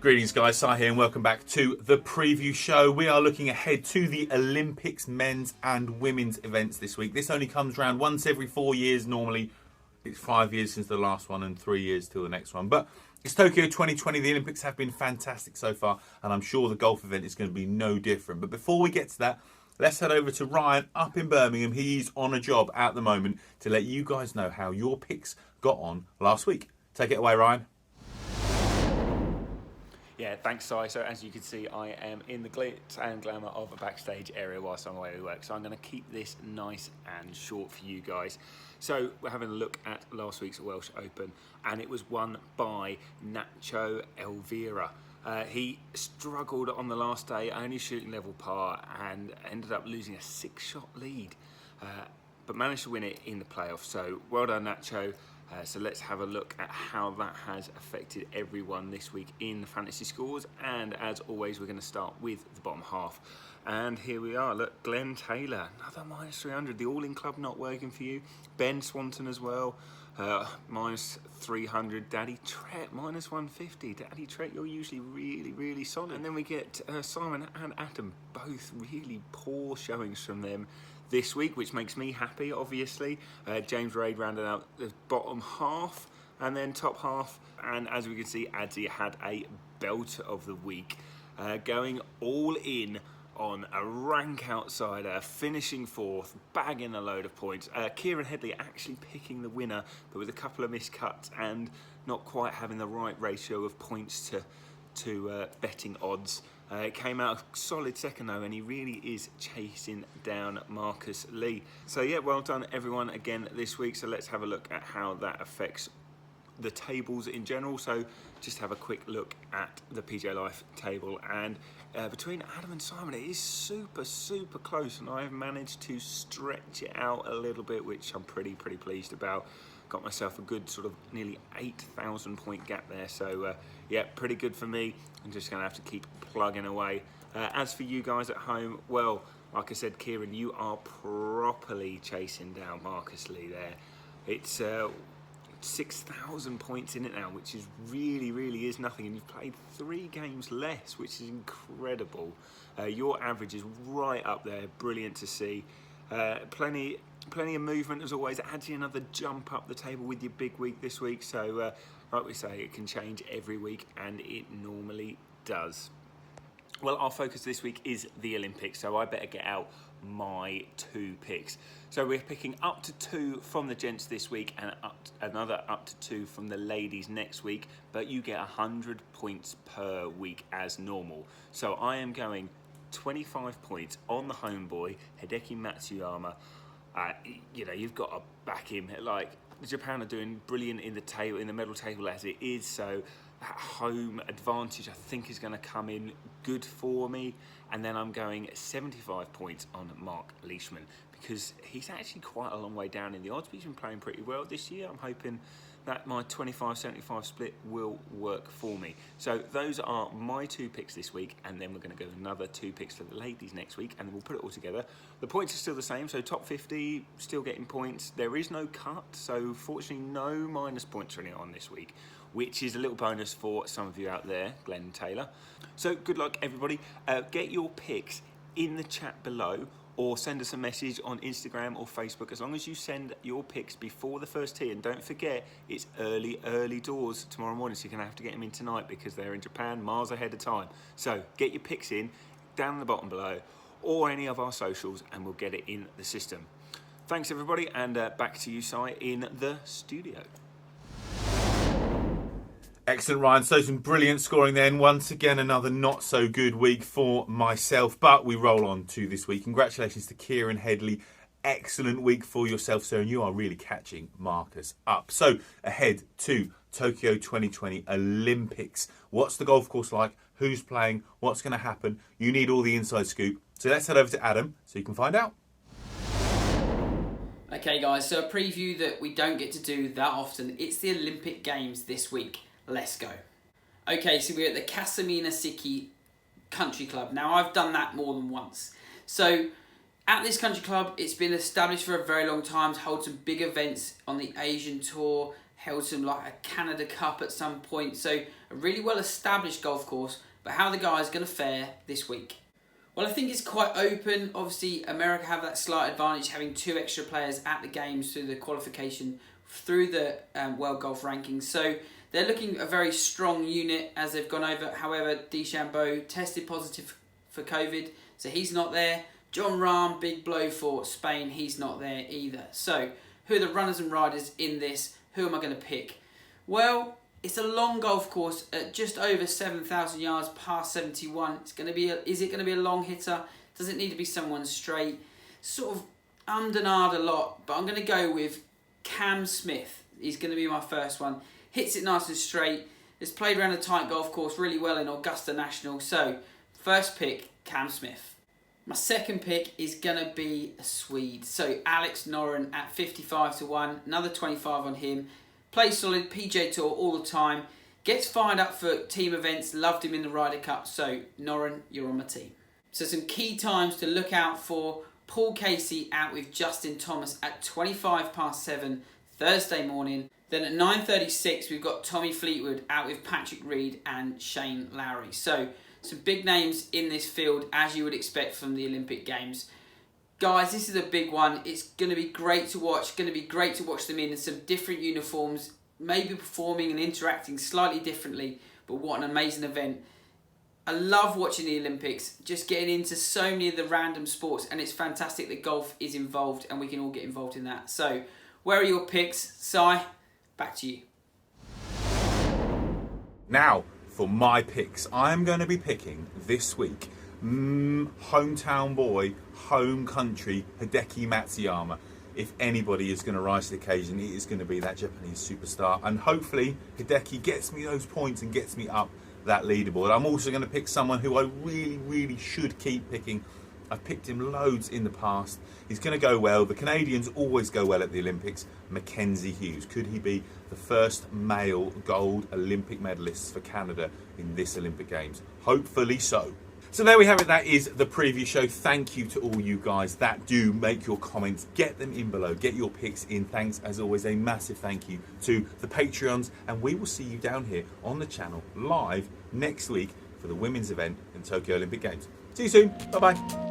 Greetings guys, Si here and welcome back to the preview show. We are looking ahead to the Olympics men's and women's events this week. This only comes around once every 4 years normally. It's 5 years since the last one and 3 years till the next one. But it's Tokyo 2020. The Olympics have been fantastic so far and I'm sure the golf event is going to be no different. But before we get to that, let's head over to Ryan up in Birmingham. He's on a job at the moment to let you guys know how your picks got on last week. Take it away, Ryan. Yeah, thanks, Si. So as you can see, I am in the glitz and glamour of a backstage area whilst I'm away at work. So I'm going to keep this nice and short for you guys. So we're having a look at last week's Welsh Open, and it was won by Nacho Elvira. He struggled on the last day, only shooting level par, and ended up losing a 6-shot lead, but managed to win it in the playoffs. So well done, Nacho. So let's have a look at how that has affected everyone this week in the fantasy scores. And as always, we're going to start with the bottom half. And here we are. Look, Glenn Taylor, another minus 300. The All-In Club not working for you. Ben Swanton as well, minus 300. Daddy Trett, minus 150. Daddy Trett, you're usually really solid. And then we get Simon and Adam, both really poor showings from them this week, which makes me happy, obviously. James Raid rounded out the bottom half, and then top half. And as we can see, Adzi had a belt of the week, going all in on a rank outsider, finishing fourth, bagging a load of points. Kieran Headley actually picking the winner, but with a couple of missed cuts and not quite having the right ratio of points to betting odds. It came out a solid second though, and he really is chasing down Marcus Lee. So yeah, well done everyone again this week. So let's have a look at how that affects the tables in general. So just have a quick look at the PJ Life table, and between Adam and Simon it is super close, and I've managed to stretch it out a little bit, which I'm pretty pleased about. Got myself a good sort of nearly 8,000 point gap there, so yeah, pretty good for me. I'm just gonna have to keep plugging away. As for you guys at home, well, like I said, Kieran, you are properly chasing down Marcus Lee there. It's 6,000 points in it now, which is really is nothing, and you've played 3 games less, which is incredible. Your average is right up there, brilliant to see. Plenty of movement as always. Actually another jump up the table with your big week this week, so like we say, it can change every week, and it normally does. Well, our focus this week is the Olympics, so I better get out my 2 picks. So we're picking up to 2 from the gents this week, and another up to 2 from the ladies next week, but you get 100 points per week as normal. So I am going 25 points on the homeboy, Hideki Matsuyama. You know, you've got to back him. Like, Japan are doing brilliant in the medal table as it is, so that home advantage I think is going to come in good for me. And then I'm going 75 points on Mark Leishman, because he's actually quite a long way down in the odds, but he's been playing pretty well this year. I'm hoping that my 25-75 split will work for me. So those are my 2 picks this week, and then we're going to go another 2 picks for the ladies next week, and then we'll put it all together. The points are still the same, so top 50 still getting points. There is no cut, so fortunately no minus points or anything on this week, which is a little bonus for some of you out there, Glenn Taylor. So good luck everybody. Get your picks in the chat below, or send us a message on Instagram or Facebook, as long as you send your picks before the first tee. And don't forget, it's early doors tomorrow morning, so you're going to have to get them in tonight because they're in Japan miles ahead of time. So get your picks in down the bottom below, or any of our socials, and we'll get it in the system. Thanks everybody, and back to you, Si, in the studio. Excellent, Ryan. So some brilliant scoring then. Once again, another not so good week for myself, but we roll on to this week. Congratulations to Kieran Headley. Excellent week for yourself, sir, and you are really catching Marcus up. So ahead to Tokyo 2020 Olympics. What's the golf course like? Who's playing? What's going to happen? You need all the inside scoop. So let's head over to Adam so you can find out. Okay guys, so a preview that we don't get to do that often. It's the Olympic Games this week. Let's go. Okay, so we're at the Casamina Siki Country Club. Now, I've done that more than once. So, at this country club, it's been established for a very long time to hold some big events on the Asian Tour held some like a Canada Cup at some point. So a really well established golf course, but how the guys going to fare this week? Well, I think it's quite open. Obviously, America have that slight advantage having 2 extra players at the games through the qualification through the World Golf Rankings. So they're looking a very strong unit as they've gone over. However, DeChambeau tested positive for COVID, so he's not there. John Rahm, big blow for Spain, he's not there either. So who are the runners and riders in this? Who am I going to pick? Well, it's a long golf course at just over 7,000 yards, par 71. Is it going to be a long hitter? Does it need to be someone straight? Sort of ummed and ahed a lot, but I'm going to go with Cam Smith. He's going to be my first one. Hits it nice and straight. Has played around a tight golf course really well in Augusta National. So, first pick, Cam Smith. My second pick is going to be a Swede. So, Alex Noren at 55 to 1. Another 25 on him. Plays solid, PJ Tour all the time. Gets fired up for team events. Loved him in the Ryder Cup. So, Noren, you're on my team. So, some key times to look out for. Paul Casey out with Justin Thomas at 25 past 7 Thursday morning. Then at 9:36 we've got Tommy Fleetwood out with Patrick Reed and Shane Lowry. So some big names in this field as you would expect from the Olympic Games. Guys, this is a big one. It's going to be great to watch. Going to be great to watch them in some different uniforms, maybe performing and interacting slightly differently, but what an amazing event. I love watching the Olympics, just getting into so many of the random sports, and it's fantastic that golf is involved and we can all get involved in that. So, where are your picks? Si, back to you. Now, for my picks, I'm going to be picking this week hometown boy, home country, Hideki Matsuyama. If anybody is going to rise to the occasion, it is going to be that Japanese superstar. And hopefully, Hideki gets me those points and gets me up that leaderboard. I'm also going to pick someone who I really should keep picking. I've picked him loads in the past. He's going to go well. The Canadians always go well at the Olympics. Mackenzie Hughes. Could he be the first male gold Olympic medalist for Canada in this Olympic Games? Hopefully so. So there we have it. That is the preview show. Thank you to all you guys that do make your comments. Get them in below. Get your picks in. Thanks, as always, a massive thank you to the Patreons. And we will see you down here on the channel live next week for the women's event in Tokyo Olympic Games. See you soon. Bye-bye.